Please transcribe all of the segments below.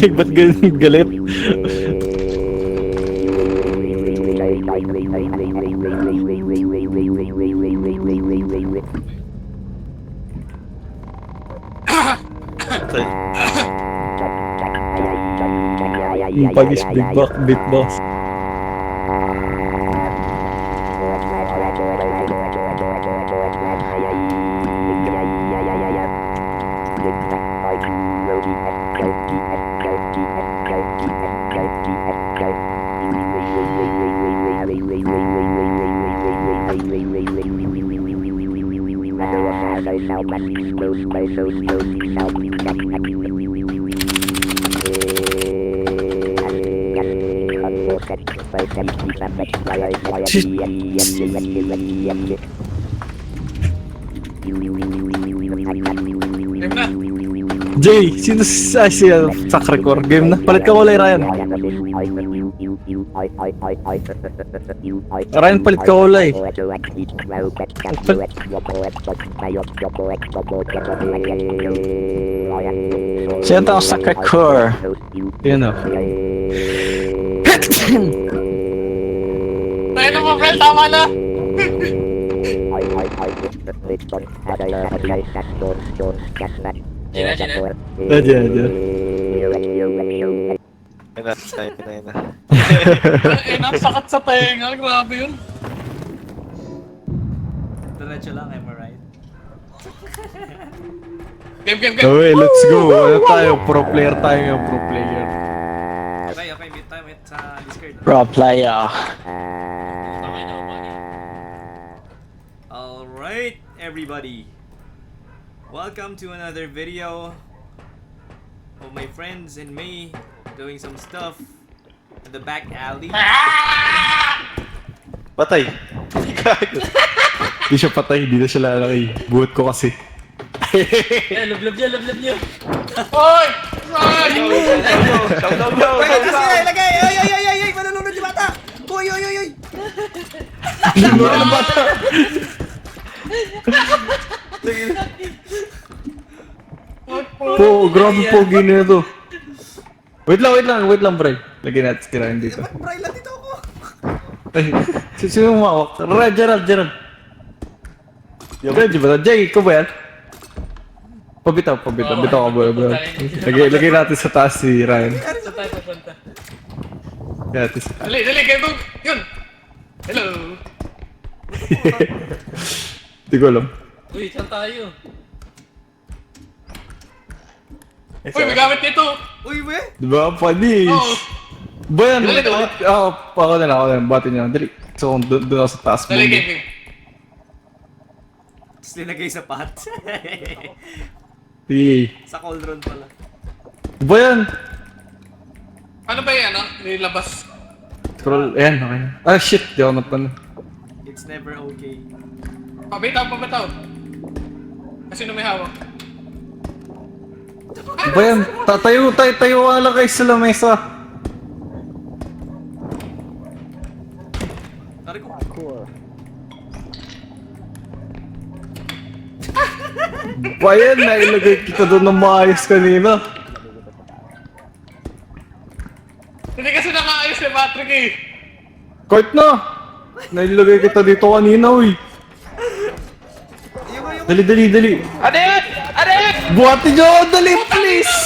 Jake, ba't ganun galit? Panis beatbox. Game na. Jay, sino siya sa record? Game na. Palit ka kulay, Ryan. Ryan, palit ka kulay. Siya tao sa record. Yun o. Tayo na mo, friend. Tama na. Gina. Aja. Ayun na. Ang sakit sa tenga. Grabe yun. Diretso lang, am I right? Game. Okay, let's go. Ano tayo? Pro player tayo ngayon, pro player. Okay, meet tayo sa Discord. Pro player. Alright, everybody. Welcome to another video of my friends and me doing some stuff in the back alley. Patay. Hindi siya patay, hindi na siya lalaki. Buhat ko kasi. Love niyo. Hoy! Ay! Ilagay! Ay! Manunod yung bata! Uy! Ano na bata? Po, grabe po ginito. Wait lang, Bray. Lagyan natin si Ryan dito. Bray, dito ako! Ay, sino umawak? Gerald. Reggie ba? Jay, ikaw ba yan? Pabitaw ka ba? Lagay natin sa taas si Ryan. Saan tayo pupunta? Lagay natin sa taas. Dali, game mo. Yun. Hello. Hindi ko alam. Uy, saan tayo? Uy, may gamit nito. Uy, we! Di ba? Panis! Oo. Ba yan? Dali, diba? Ako na lang. Bati niya. Dali. So, doon ako sa taas. Dali, game. Tapos nilagay sa pot. Sige. Sa cauldron pala. Ba yan? Ano ba yan, nilabas? Scroll. Ayan, okay na. Ah, shit. Di ako napan. It's never okay. Pabitaw. Kasi may hawak. Ba yan? Tayo ka lang kayo sa lamesa. Tari ko. Ba yan? Nailagay kita doon ng maayos kanina. Hindi kasi nakaayos ni Patrick eh. Kahit na! Nailagay kita dito kanina, uy. Dali. Ano yan? Buhati nyo! Dali, please!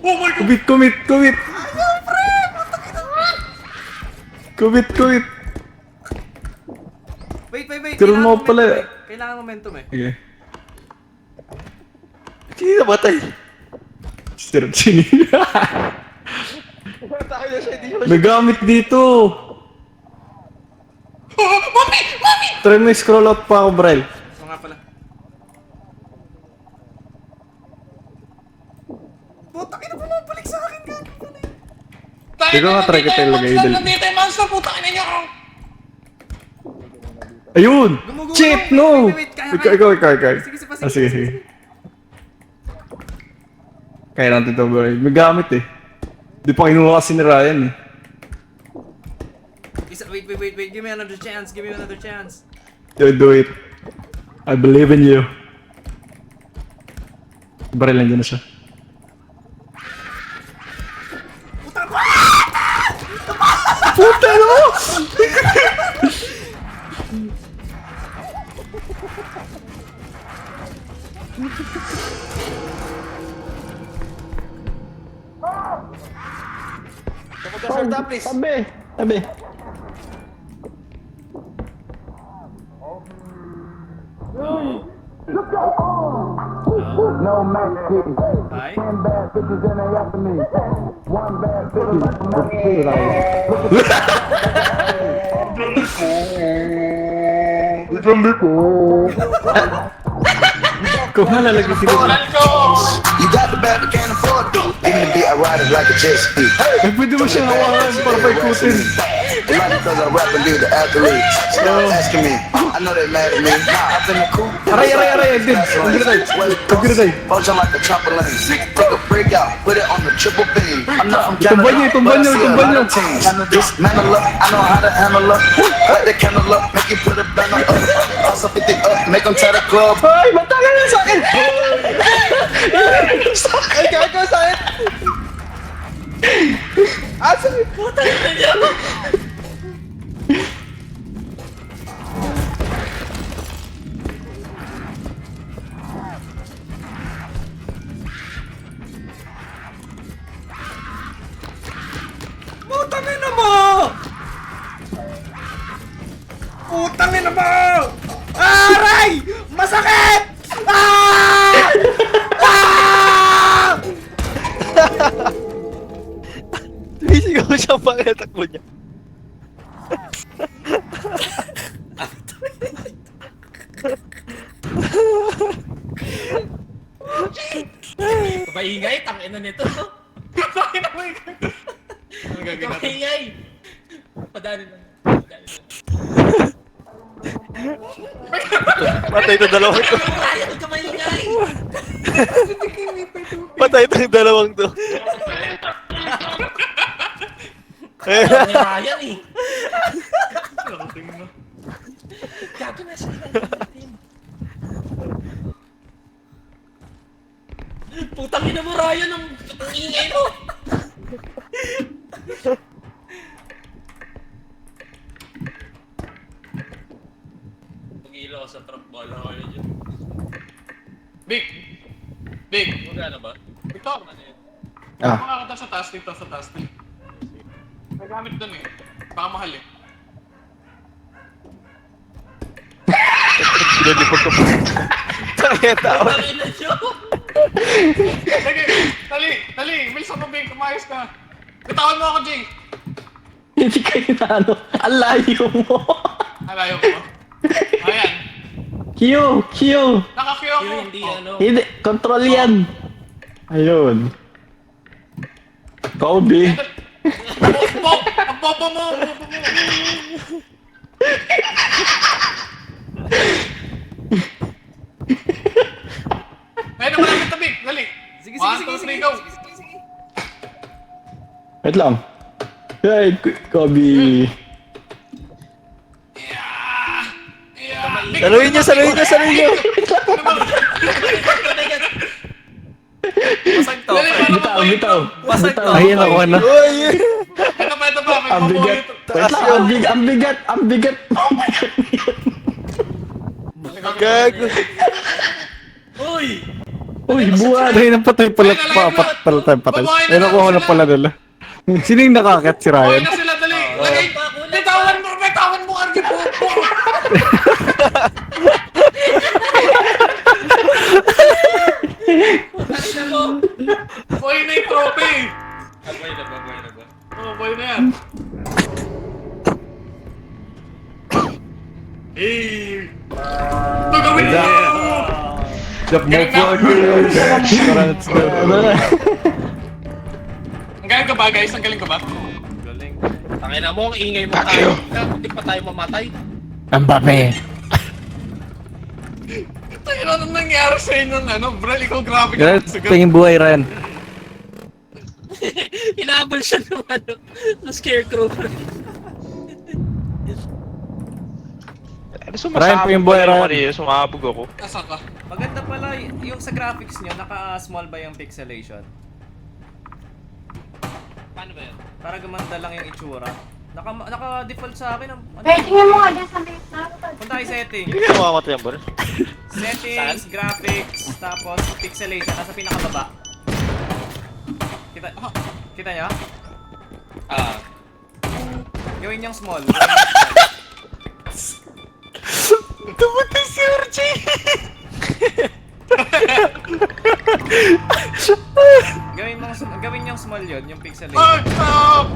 Oh my God! Commit! Commit! Wait. Karoon mo pala. Kailangan momentum eh. Okay. Hindi na batay. Sir Chini. Nagamit dito. Oh, Mami! Try mo scroll out pa ako, Bray. So nga pala. Puta, ina bumabalik sa akin gano'n pala eh. Ikaw nga, try kita ilagay, dali. Nandito yung monster, putang ina niyo! Ayun! Gumugulong. Chip, no! Wait, kaya. Ikaw. Sige. Sige. Kaya natin ito, Bray. May gamit eh. Di pa kinuha kasi ni Ryan eh. Wait. Give me another chance. Do it. I believe in you. Baril lang dyan na siya. Puta no! Tabi! Tabi! No Max City. Hi. 10 bad bitches and they after me. One bad bitch Kung halalagay sila. You got the bag, but can't afford to. Even the beat, I ride it like a jet ski. Ay, pwede mo siyang hawakan para paikutin. They like it cause I rap and lead the athletes. Stop asking me. I know they mad at me. Nah, I've been the cool. Aray, aray, aray, Edwin. Pag-grenade. Function like a trampoline. Take a break out, put it on the triple beam. I'm not from Tumban niyo, tumban niyo, tumban niyo. Handle this, mantle up. I know how to handle up. Light the candle up, make you put a banner up. Toss up 50 up, make them try to club. Ay, matagal na sa akin! Ay, gago sa akin! Asa? Putangin na mo! Putangin na mo! Aray! Masakit! Ah! Ah! Tumisigaw siya pa kaya takbo niya. Maingay, tangina nito. Tangina mo yun. Ano gagawin natin? Maingay. Padali lang. Patay ito dalawang to. Ryan, huwag ka maingay. Patay ito yung dalawang to. Ni Ryan eh. Gago na siya. Putang ina mo, Ryan, ang ingay mo. Pag-ilaw sa truck, bala kayo dyan. Big! Big! Magana ba? Victor! Ah, Makakata sa taas dito, sa taas dito. May gamit doon eh. Baka mahal eh. Pinalipag ka pa. Tangin tao. Putang ina siya. Sige! Dali! Dali! Bilisan mo, Big! Kumayos ka! Bitawan mo ako, Jay! hindi kayo na ano. Ang layo mo. Alayo ko. Ayan. Q! Q! Naka-Q ako. Yung hindi ano. Hindi, control yan. Ayun. Kobe. Ang bobo mo! Ang bobo mo! Ayun na malapit na, Big! Dali! Sige, sige, go! Wait lang. Hey, Kobe. Big! Saluhin niyo, saluhin niyo, saluhin niyo. Basag to. Bitaw, bitaw. Basag to. Ayun ako na. Uy! Ito pa, may Ang bigat. pabuhay. Wait lang, ang bigat, ang bigat. Gago. Uy! Uy, buwan. Ay, napatay pala. Pala tayo patay. Ay, nakuha na pala nila. Sino yung nakakit? Si Buhay Ryan? na sila, dali! Lagay! Bitawan mo, Argy Popo! Putang ina mo. Buhay na yung trophy! Buhay na ba? Buhay na ba? Oo, buhay na yan. Hey! Ito gawin mo! The motherfuckers. Ang galing ka ba, guys? Ang galing ka ba? Galing. Tangina mo, ang ingay mo tayo. Hindi pa tayo mamatay. Ang babe. Tayo na anong nangyari sa inyo ng ano? Bro, ikaw grabe ka. Ganun, tingin buhay, Ryan. Inaabol siya ng ano, ng scarecrow. Ano sumasabog Ryan, yung boy, pa rin Ryan. ako kanina, sumabog ako. Nasaan ka? Maganda pala yung sa graphics nyo, naka-small ba yung pixelation? Paano ba yan? Para gumanda lang yung itsura. Naka-default sa akin. Pwede tingnan mo nga dyan sa may Punta tayo setting. Hindi ka makamatay yan, bro. Settings, graphics, tapos pixelation. Nasa pinakababa. Kita nyo? Ah. Gawin niyang small. Tumatay si RJ! Gawin niyang small yun, yung pixelation. Stop!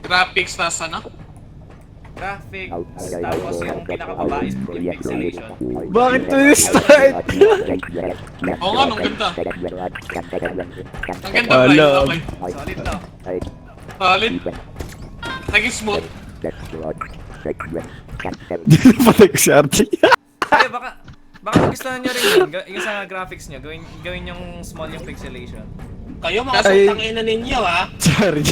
Graphics nasa na? Graphics, tapos yung pinakababa is yung pixelation. Bakit to yung start? Oo nga, nung ganda. Ang ganda ba Alam. yun? Okay. Solid na. Solid. Naging smooth. Di na patay ko si RJ. Ay, baka gustuhan nyo rin yun. Yung sa graphics nyo, gawin yung small yung pixelation. Kayo mga Ay. sutang ina ninyo ha. Si RJ.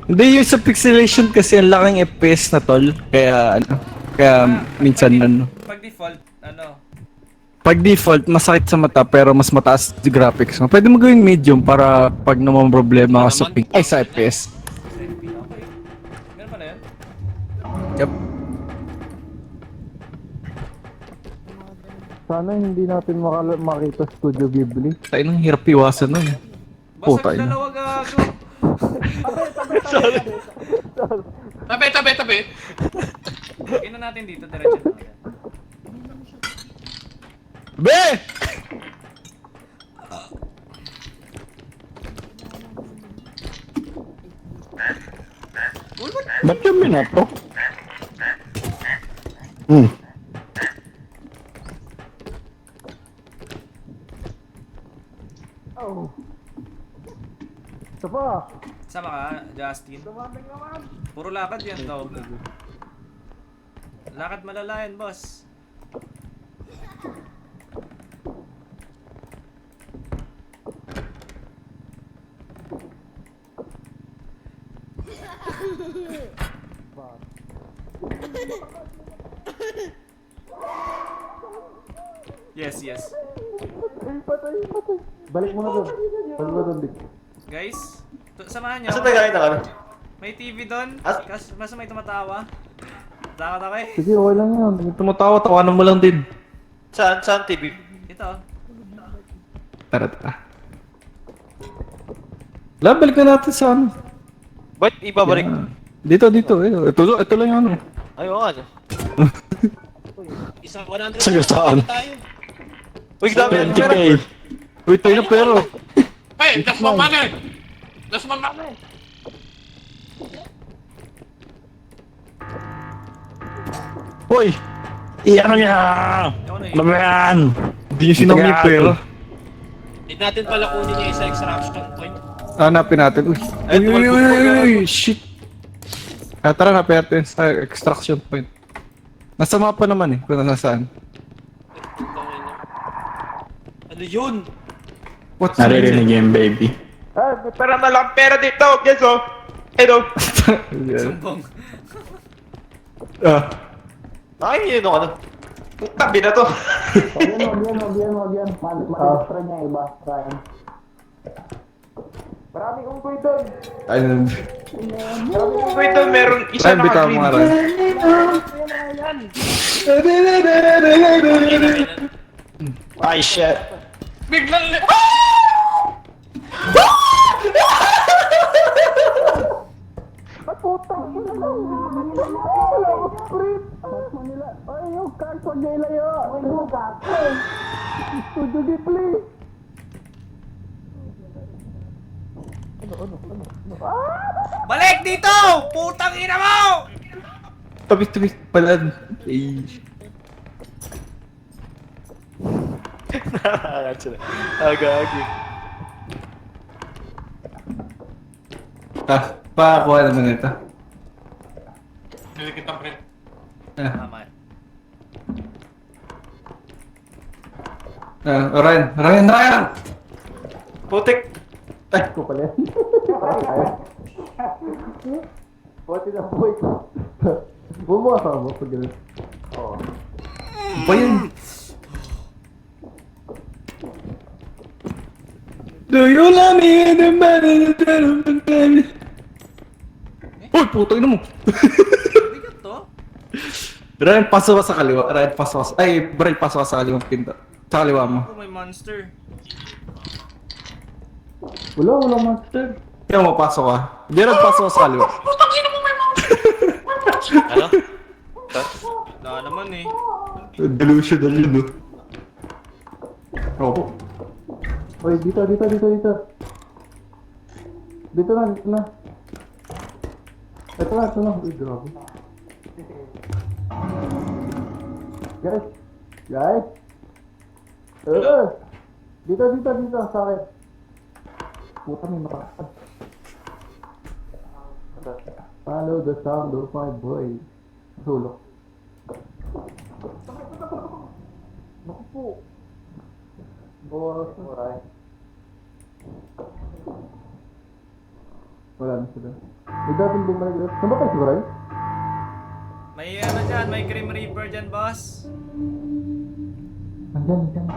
Hindi, yung sa pixelation kasi ang laking FPS na tol. Kaya minsan Pag default, pag default, masakit sa mata pero mas mataas yung graphics mo. Pwede mo gawing medium para pag naman problema ka sa sa FPS. Meron pala yun? Yep. Sana hindi natin makita Studio Ghibli. Tayo nang hirap iwasan nun. Basag dalawa gago. Tabi. Ino natin dito, diretso na. Be! Ba't yung minato? Sama ka, Justin. Puro lakad yan daw. Lakad malala yan, boss. Yes. Balik mo na doon. Balik mo doon, Dick. Guys, samahan nyo. Asa tayo kain na ka? May TV doon. Basta may tumatawa. Takot ako eh. Sige, okay lang yan. Kung tumatawa, tawanan mo lang din. Saan TV? Ito. Tara. Balik na natin sa ano. Ba't ibabalik? Yan. Dito. Ito lang yung ano. Ay, oo nga. Isang 100 Sige, saan? tayo. Uy, dami yan. 20k. Uy, tayo na pero. Hey, that's my money! That's my money! Hoy! Iyan niya! Ano ba yan? Hindi nyo sinami yung pera. Need natin pala kunin yung isa extraction point. Hanapin natin. Uy, shit. Tara, hanapin natin sa extraction point. Nasa mapa naman kung nasaan. Ano yun? What's Naririnig yung baby. Para malaking pera dito. Yes, oh. Hello. Sumbong. Ay, yun ano. Tabi na to. Wag yan. Extra niya iba. Ryan. Marami kong kuy doon. Ayun. Wait, doon meron isa Ay, bitaw mo nga rin. Ay, shit. Biglang Ay, yung card pag nilayo. Ay, yung card. Studio Ghibli. Balik dito! Putang ina mo! Tabi pala. Eh. Nakakagat sila. Agagi. Pakakuha naman ito. Nilikit ang print. Tama. Ryan! Putik. Ay, ko pala. Buti na po ito. Bumasa mo pag gano'n. Ba yun? Do you love me in the middle? Uy, putang ina mo! Bigat to. Ryan, pasok ka sa kaliwa. Ryan, pasok ka sa... Ay, Bray, pasok ka sa kaliwang pinto. Sa kaliwa mo. Oh, may monster. Wala master. Kaya mapasok ka. Gerald, pasok ka sa kaliwa. Ano? Wala naman eh. Delusional yun, no? Oo. Oy, dito. Dito na. Ito na. Uy, grabe. Guys! Dito, sa akin. Puta, may makakad. Follow the sound of my voice. Sulok. Naku po. Boros mo, Ray. Wala na sila. May dating bumalik ulit. Saan ba kayo si Ray? May ano dyan, may Grim Reaper dyan, boss. Nandyan.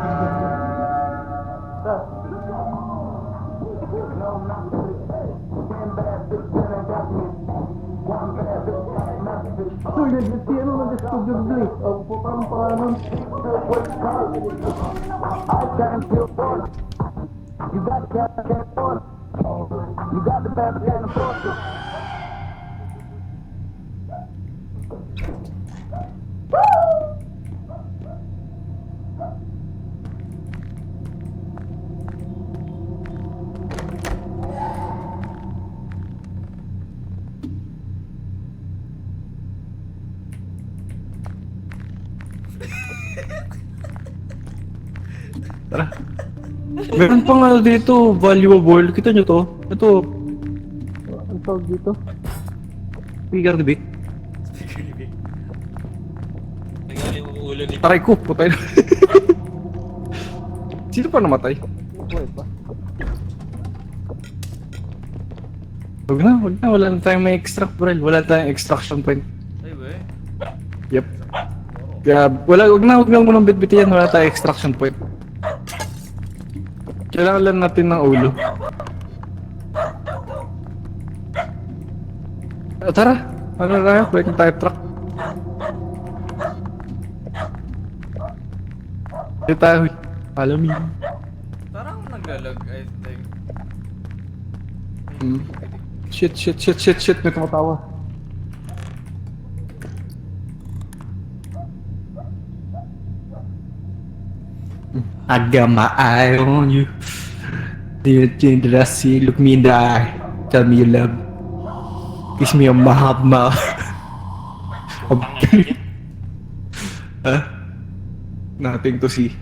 Uy, nag-si ano nag-studio Blake. Ang putang paano. You got the best and the force. Tara. Meron pang ano dito, valuable. Kita nyo to? Ito. Ang tawag dito? Speaker ni Vic. Nangyari yung ulo ni... Taray ko, putay na. Sino pa namatay? Huwag na. Wala na tayong may extract, bro. Wala tayong extraction point. Ay, we. Yep. Kaya, huwag na munang bitbitin yan. Wala tayong extraction point. Kailangan lang natin ng ulo. Tara! Ano na tayo? Balik na tayo truck. Dito tayo. Follow me. Parang naglalag, I think. Shit. May tumatawa. I got my eye on you. Do you think that I see? Look me in the eye. Tell me you love. Kiss me on my hot mouth. Huh? Nothing to see.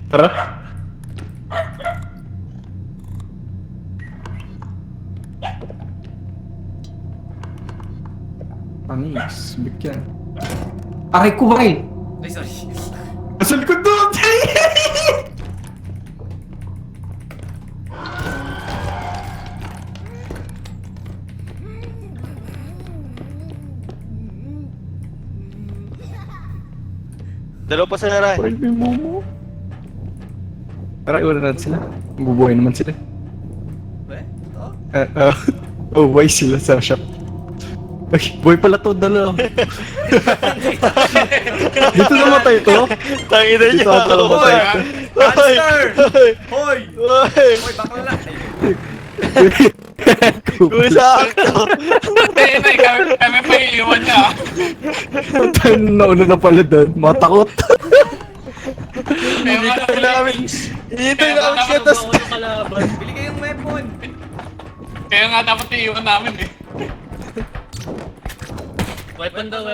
Tara. Anis, bigyan. Aray ko, Bay! Ay, sorry. Nasa likod doon! Dalawa pa sila, Ray. Parang may momo. Tara, iwan na natin sila. Mabubuhay naman sila. We? Ito? Oh, why sila sa shop? Ay, boy pala to, dalawa. Dito namatay ito? Tangina niya. Dito ata namatay ito. Monster! Hoy! Hoy! Hoy, bakla! Kung sakto. Hindi, kami pa iiwan niya. Nauna na pala doon. Matakot. Hinintay namin siya, tas... Bili kayong weapon! Kaya nga dapat iiwan namin eh. Weapon daw.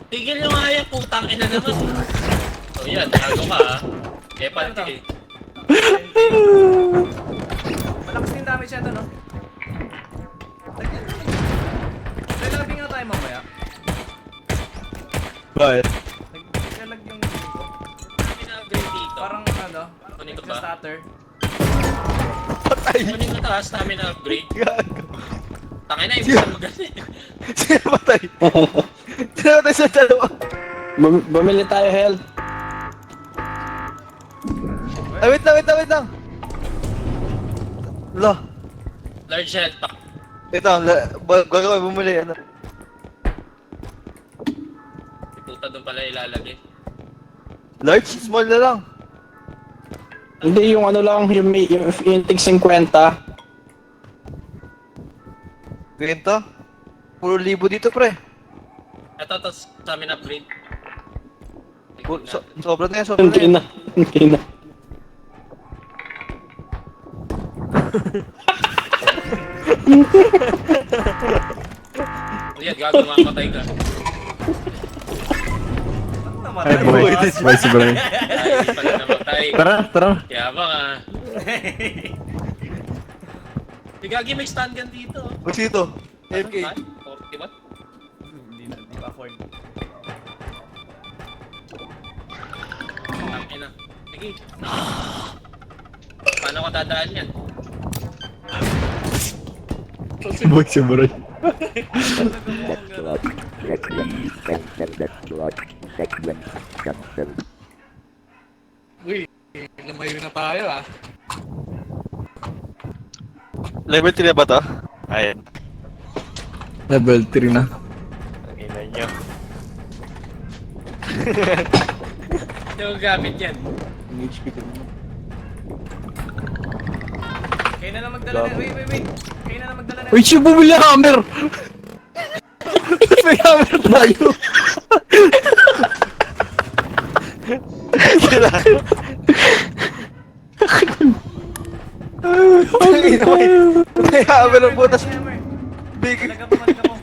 Tigil yung haya, putang ina naman. So yan, tago ka ha. Eh, pati. Malakas din damage siya ito, no? Naglabi nga tayo mamaya. Bakit? Naglalag yung... Pinag-upgrade dito. Parang ano, Kunin ko ba? nagsa-stutter. Kunin mo taas namin na upgrade. Gago. Tangin na, ibig mo ganun. Sino matay? Sino matay sa dalawa? Bumili tayo health. Ay, wait lang. Lo. Large health pack. Wait lang, gagawin bumuli, ano? Puta doon pala ilalagay. Large? Small na lang. Hindi, yung ano lang, yung tig 50. Ganito? Puro libo dito, pre. Ito, tapos sa amin upgrade. Sobra na yan, sobra Hindi na yan. na. Hindi na. Yan, gago, makakatay ka. Ay, boy. Boy, si Brian. Ay, hindi pala namatay. Tara. Yabang ah. Gagi, may stand gun dito. What's ito? AFK. 40 ba? Hindi pa afford. Tangin na. Sige. Paano ko dadaan yan? Boy, si Brian. Uy, lumayo na tayo ah. Level 3 na ba to? Ayan. Level 3 na. Ang ina nyo. Hindi ko gamit yan. Kayo na lang magdala na. Wait. Kayo na lang magdala na. Uy, siya bumili ng hammer! May hammer tayo! Sila. Ang ina mo. May hammer ang butas. Big. Malaga mo.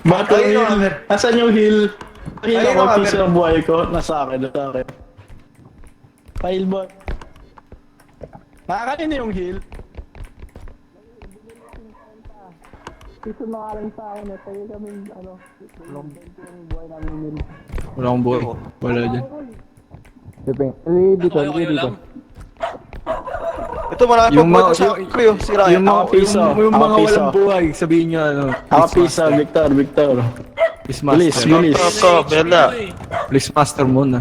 Bato Ayun, heal. hammer. Asan yung heal? Heal Ayun, ako, hammer. piso ng buhay ko. Nasa akin. File bot. Nakakain yung heal. Piso na ka lang sa akin. Tayo kami, ano, yung buhay namin heal. Wala akong buhay. Wala dyan. Dito lang. Ito marami Yung pang buhay mga- sa Kuyo, si Ryan. Yung mga, Ako piso. yung Ako mga piso. walang buhay, sabihin nyo ano. Ako piso, Victor. Please Bilis, master. bilis. Bella. Please master muna.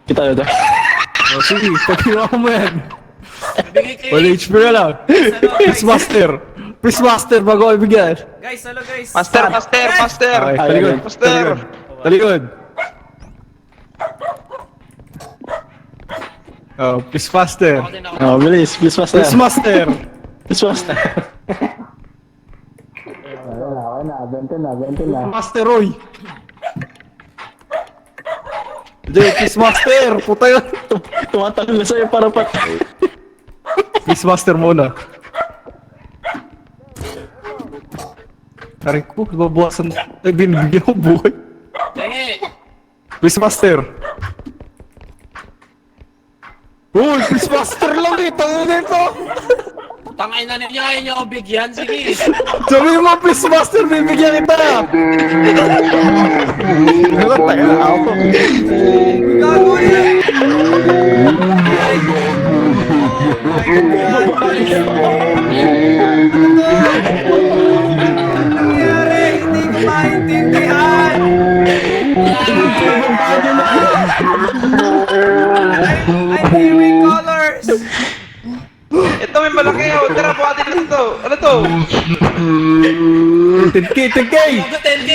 Kita yun. O sige, pag ginawa mo yan. Bigay kayo. Wala HP na lang. Please master. Please master bago ako ibigyan. Guys, hello guys. Master. Okay, Ay, talikod. ay, master. Talikod. Oh, please master. Ako din ako. Oh, bilis. Please master. Please master. Please master. Okay na. Bente na. Master Roy. Jay, please master. Puta yun. Tumatalon na sa'yo para pa. Please master muna. Aray ko, babawasan. Ay, binibigyan ko buhay. Dali. Please master. Uy, please master lang eh. Tango nito. Tangay na ninyo, ayaw nyo ako bigyan. Sige. Sabi mo, please master, bibigyan kita. Ano tayo na ako? Gago na. Nangyari, hindi ko maintindihan. I'm hearing colors. Ito may malaki oh. Tara, buhatin na ito. Ano to? 10k, 10k! Huwag 10k.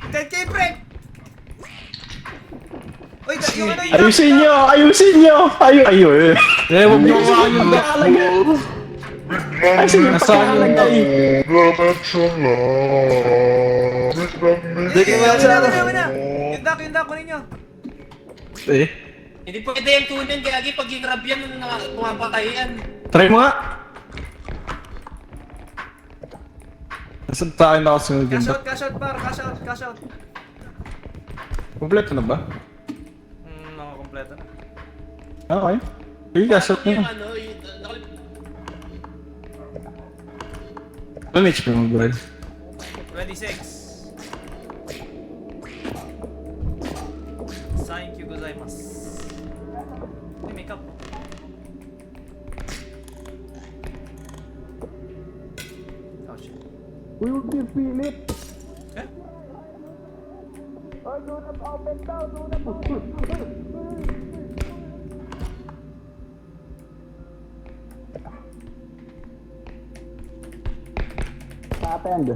10k break. Uy, yung ano yun? Ayusin nyo. Ayun. Eh, huwag niyo kawain yung Ayusin nyo. Nasaan yung Hindi kayo wala sila. Yung duck, kunin nyo. Eh, Hindi pwede yung tunin, gagi. Pag ginrab yan, pumapatay yan. try mo nga. Nasaan tayo nakasunod yun? Cash out par, cash out. Kompleto na ba? Nakakompleto na. Okay. Sige, gasot Yung mo. ano, yung... Ano HP mo, bro? 26. Thank you gozaimasu. pick up. Oh shit. Uy, huwag niyo pilit. Eh? Ay, doon na open daw, doon na open. Attend.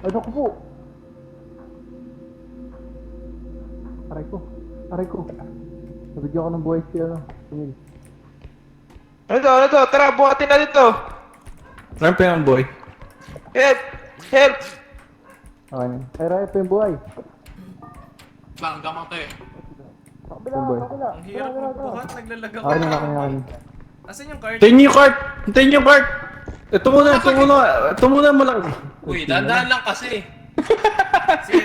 Ay, naku po. Aray ko. Aray ko. Nabigyan ko ng buhay si ano. Tumil. Ano to? Tara, buhatin na dito. Ano pa yung boy? Help! Help! Okay na. Ay, Ray, ito yung buhay. Lang, gamatay. Ito yung buhay. Ang hirap magbuhat, naglalag ako. Okay na, okay na, okay na. Asan yung card? Hintayin niyo yung cart! Hintayin niyo yung cart! Ito muna mo lang. Uy, dahan-dahan lang kasi. Sige,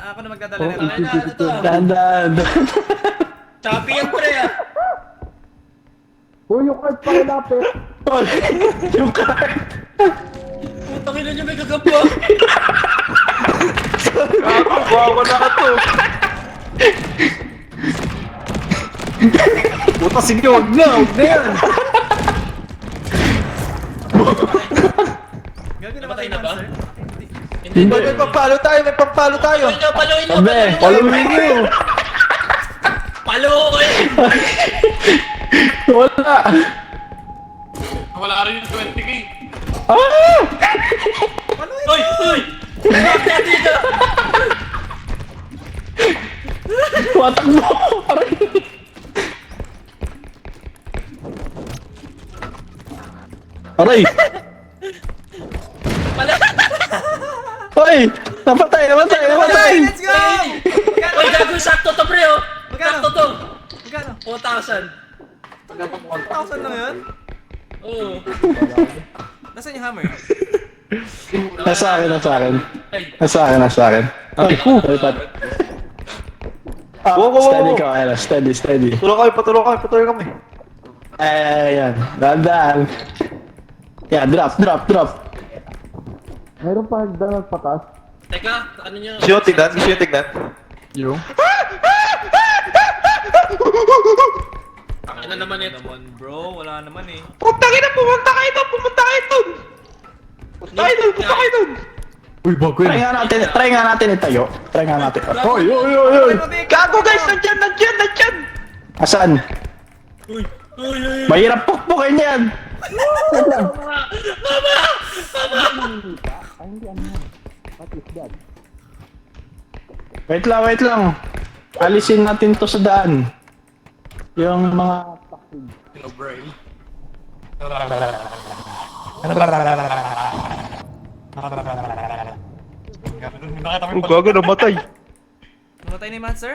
ako na magdadala nito. Ano na, ano to? Dahan-dahan. Choppy yan pre ah. Uy, yung card pa kilapit. Yung cart! Putang ina niyo may gagamba. Bawa na ka to. Puta, sige, huwag na yan! Gago Namatay na na ba? sir? Hindi. May pampalo tayo, may pampalo tayo. Paluin niyo, Sabi, paluin niyo! Palo ko eh. Wala! Wala rin yung 20k. Ah! Uy, uy. Bakit dito? Watak mo! Aray! Aray! Pala. Hoy! Napatay! Let's go! Uy, gago sakto to pre oh. Magkano? Sakto to. Magkano? 4,000. 1,000 lang yun? Oo. Nasaan yung hammer? Nasa akin. Ay. Nasa akin. Okay, ay, pat. Wow, wow, wow, Steady wow. ka, Ayla. Steady. Patulong kami. Ayan. Dahan-dahan. Yeah, drop. Mayroon pa hagdan at patas. Teka, ano nyo? Gusto yung tignan? Yung? Ano naman ito? Naman bro, wala naman eh. Pumunta kayo doon! Pumunta kayo doon! Uy, bago yun. Try nga natin itayo. Hoy! Gago guys! Nandyan! Asan? Uy. Mahirap pukpukin yan! Wait lang. Alisin natin to sa daan. Yung mga... Hello, brain. Oh, gago, namatay. Namatay na yung monster?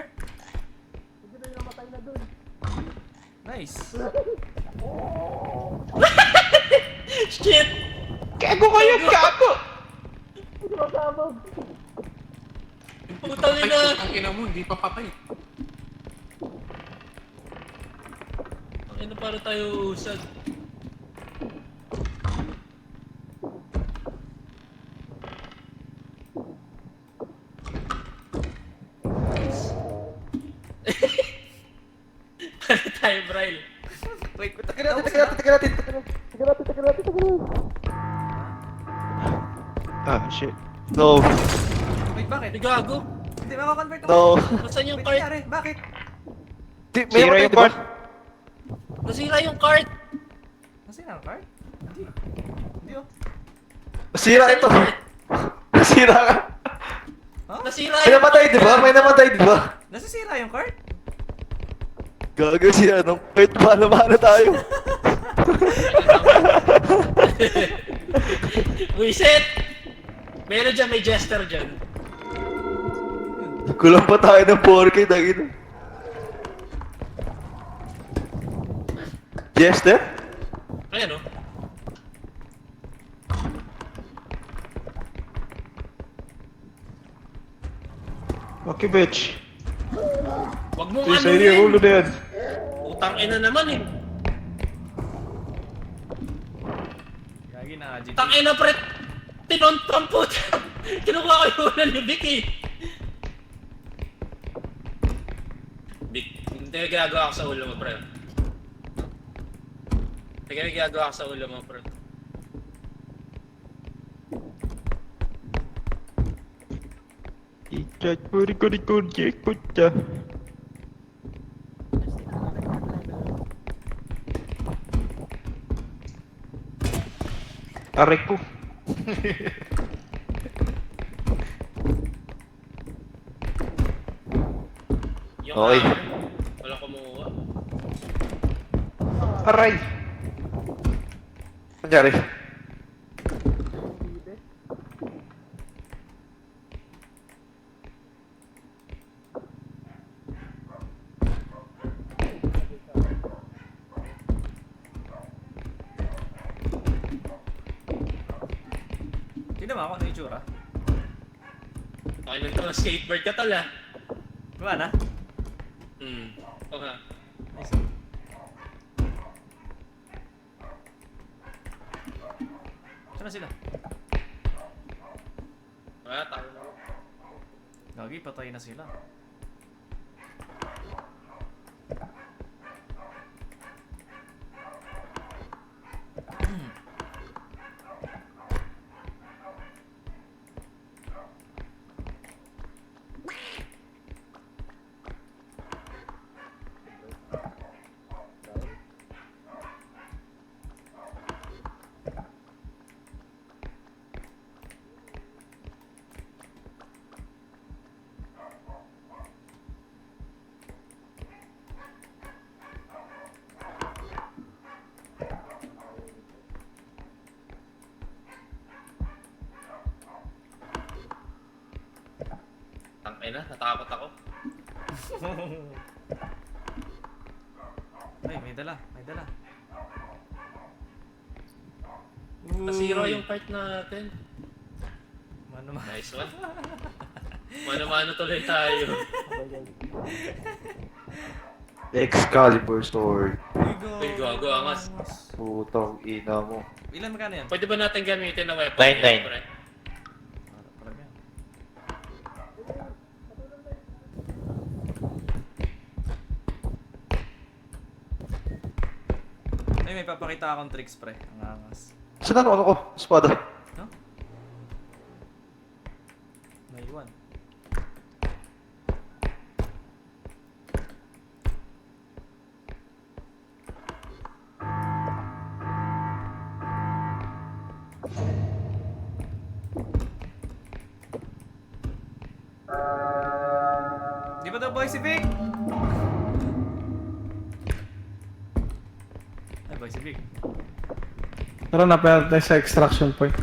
Nice. Shit! Gago kayo! Gago! Putang ina! Ang ina mo, hindi pa patay. Ang ina para tayo usad. Para tayo, Braille. Wait, Tignan natin. Ah, shit. No. Wait, bakit? Ay, gago. Hindi makakonvert ako. No. Nasaan yung Wait, card? nangyari? Bakit? Zero yung card. Nasira yung card. Nasaan ang card? Hindi oh. Nasira ito. Nasira ka. Nasira May yung namatay, di ba? Nasisira yung card? Gago siya, no? Wait, paano tayo? Wiset! Meron dyan, may jester dyan. Kulang pa tayo ng 4K, dagin. Jester? Ayan o. Okay, bitch. Wag mong Please, ano ay yung ulo yun. na yan. Utang ina naman eh. Gagi na, GG. Utang ina pre. Tinonton po. Kinukuha ko yung ulan ni Vicky. Ito yung ginagawa ko sa ulo mo, pre. Ito yung ginagawa ko sa ulo mo, pre. Ichat mo record jackpot siya. Aray ko. Yung Okay. Wala kumuha. Aray! Nangyari? Tignan mo ako, ano yung itsura? Okay lang to, skateboard ka tala. Gawa na? Okay. Nice. Saan na sila? Wala, tayo na. Gagi, patay na sila. Tangay na, natakot ako. Ay, may dala, may dala. Nasiro yung part natin. Mano man. Nice one. Mano-mano tuloy tayo. Excalibur sword. Uy, gago, angas. Putang ina mo. Ilan magkano yan? Pwede ba natin gamitin na weapon? 9-9. Pre? Parang yan. Ay, may papakita akong tricks, pre. Ang angas. Saan ano ko? Espada. No? Naiwan. Di ba daw boy si Vic? Ay, boy si Vic. Tara na, pera tayo sa extraction point.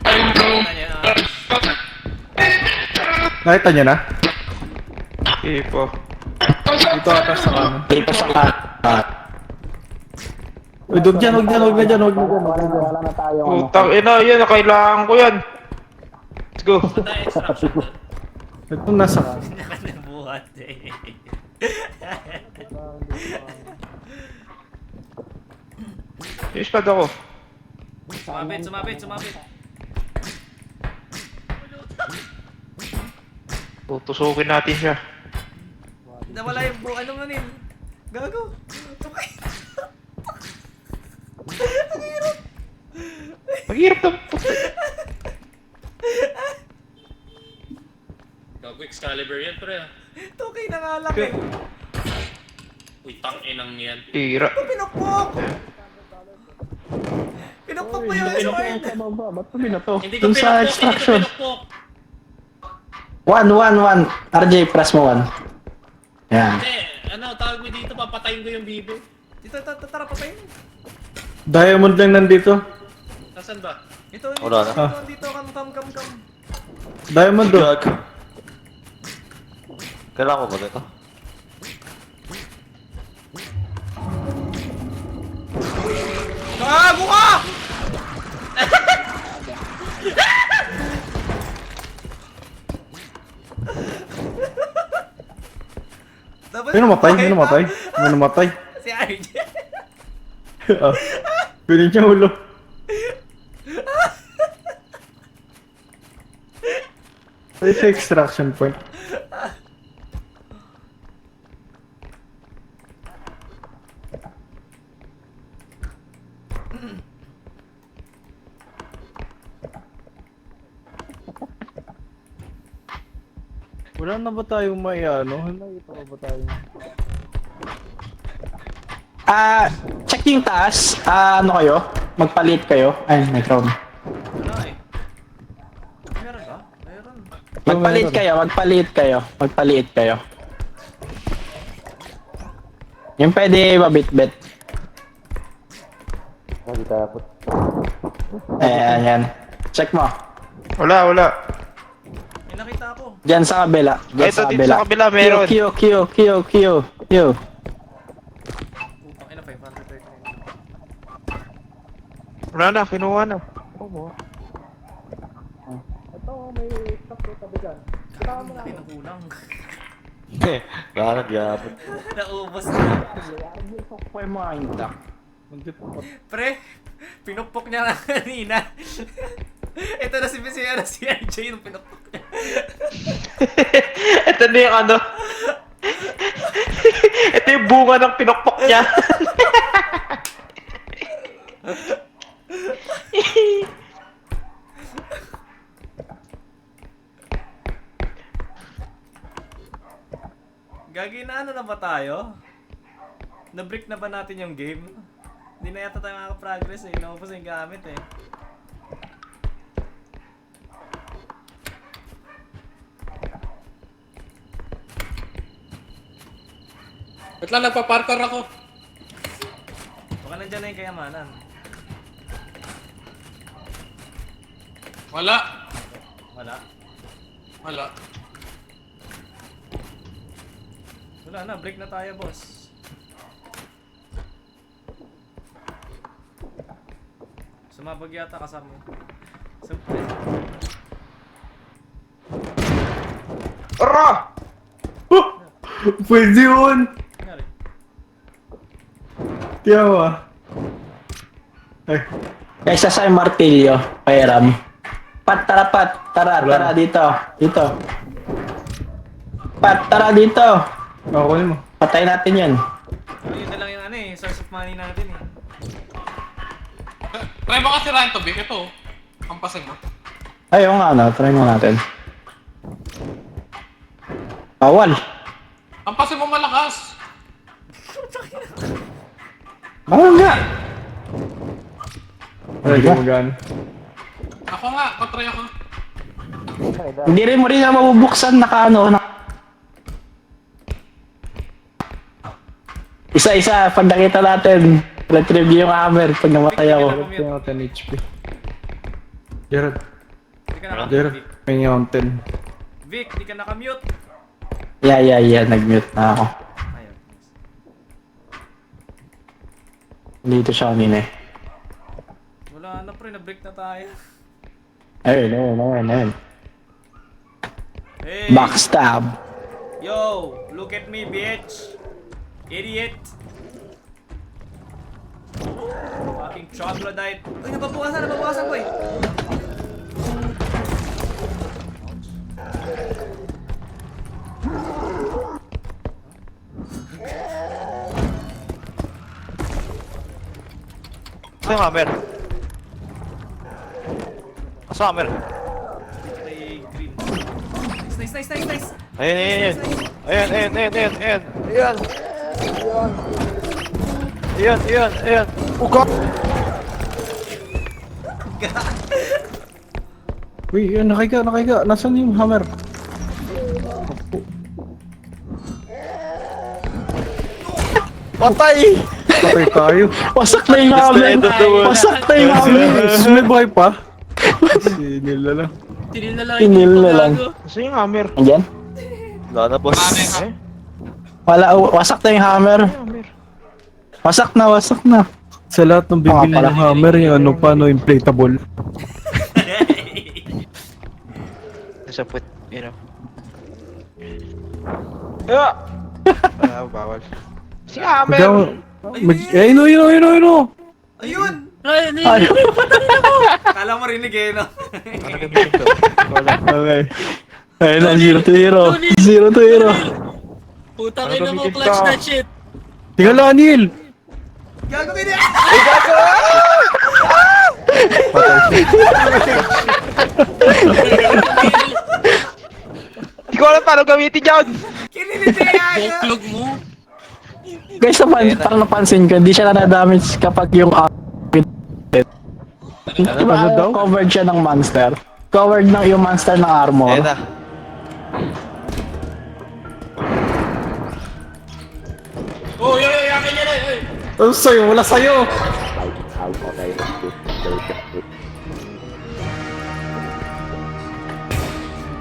Ano yan? Nakita niyo na? Okay po. Dito ata sa kanan. Dito sa kanan. Uy, huwag dyan, huwag dyan, huwag na dyan, huwag na dyan. Wala na tayo. Putang ina, yan. Kailangan ko yan. Let's go. Saan tayo extraction doon? Ito nasa kanan. Nakanabuhat eh. Yung espada ko. Sumabit, sumabit, sumabit. Tutusukin natin siya. Nawala yung ano nga nin. Gago. Tukay. Ang hirap. Maghirap na. Gago, Excalibur yan, pre. Tukay na nga lang eh. Uy, tang-inang yan. Tira. Pinukpok! Pinukpok mo yung sword! Ba't pa binato? Hindi ko Dun sa pinukpok, extraction. hindi ko pinukpok. 1. RJ, press mo 1. Yan. Hindi, ano, tawag mo dito, papatayin ko yung bibo. Dito, tara, patayin. Diamond lang nandito. Nasaan ba? Ito, Wala na. dito, kam. Diamond do. Kailangan ko ba dito? Gago ka! May namatay. May namatay. Si RJ. Pinin niya ulo. Ay, sa extraction point. Wala na ba tayong may ano? Nakita ko ba tayo? Check yung taas. Ano kayo? Magpalit kayo. Ay, may crown. Wala eh. Meron ba? Meron. Magpalit kayo, magpalit kayo. Magpalit kayo. Yung pwede mabit-bit. Ayan. Check mo. Wala. May nakita ako. Diyan sa kabila. Diyan Ito dito sa kabila meron. Q. Putang ina, 539. Wala na, kinuha na. Laki ng kulang. Wala na, gyapon. Naubos na. Pwede mo kainta. Pre, pinupok niya lang kanina. Ito na si RJ yung pinupok niya. Ito na yung ano. Ito yung bunga ng pinokpok niya. Gagi na ano na ba tayo? Na-break na ba natin yung game? Hindi na yata tayo makaka-progress eh. Naupos yung gamit eh. Ba't lang nagpa-parkour ako? Baka nandyan na yung kayamanan. Wala. Wala. Wala. Wala na, break na tayo boss. Sumabog yata kasama mo. Ara! Pwede yun! Nangyari? Tiyawa. Ay, Kaysa sa martilyo, pairam. Tara dito. Tara dito. kunin mo. Patay natin yan. Yun na lang yung ano eh, source of money natin eh. Try mo kasi sirahin to, Vic. Ito. Kampasin mo. Ayaw nga try mo natin. Bawal. Kampasin mo malakas. Bawal nga. Ay, di magana. Ako nga, patry ako. Hindi rin mo rin na mabubuksan Isa-isa, pag nakita natin, retrieve yung hammer pag namatay ako. Tingnan ko 10 HP. Gerard, Di ka naka-mute, Gerard, Vic. may yung 10. Vic, di ka naka-mute. Yeah, nag-mute na ako. Ayun. Dito siya kanina eh. Wala na pre, na-break na tayo. Ayun. Hey! Backstab. Yo! Look at me, bitch! Idiot! Fucking troglodyte. Uy, nababawasan, boy! Asa yung hammer? Asa yung hammer? Ay, green. Nice! Ayan. Uga! Uy, yun, nakahiga. Nasaan yung hammer? Patay! Patay tayo. Wasak na yung hammer. May buhay pa? Sinil na lang. Tinil na lang. Asa yung hammer? Andyan? Wala na, boss. Wala, wasak na yung hammer. Wasak na. Sa lahat ng bibili pala. ng hammer, yung ano pa, no, inflatable. Nasa put, you know. Yeah! Wala, bawal. Si hammer! Ayun. Ayun! Ay, Kala mo rinig eh, no? Ano gamitin ko? Wala. Okay. ayun na, 0-0. 0-0. Putang Ano ina mo, gamitin clutch ka? that shit. Tingala, Neil! Gago ka niya! Ay, gago! Hindi ko alam paano gamitin yun. Kiniliti ako! Buklog mo. Guys, parang napansin ko, hindi siya na-damage kapag yung diba, Ano daw? covered siya ng monster. Covered ng yung monster ng armor. Ayan na. Oh, yakin niya na. Oy. Ano sa'yo? Wala sa'yo!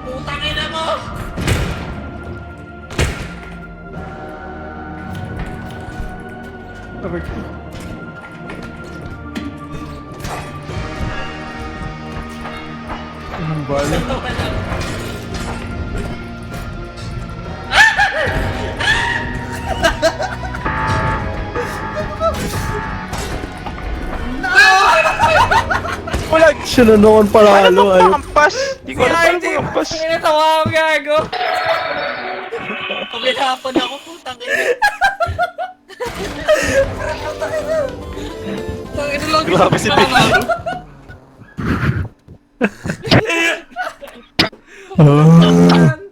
Putang ina mo! Anong bala? Wala. Siya na naman Paano palalo. mo pakampas? Hindi ko alam paano Artie, pakampas. natawa ako gago. Pagkahapon ako, putang ina. Tangina lang. Grabe si Big. Ah.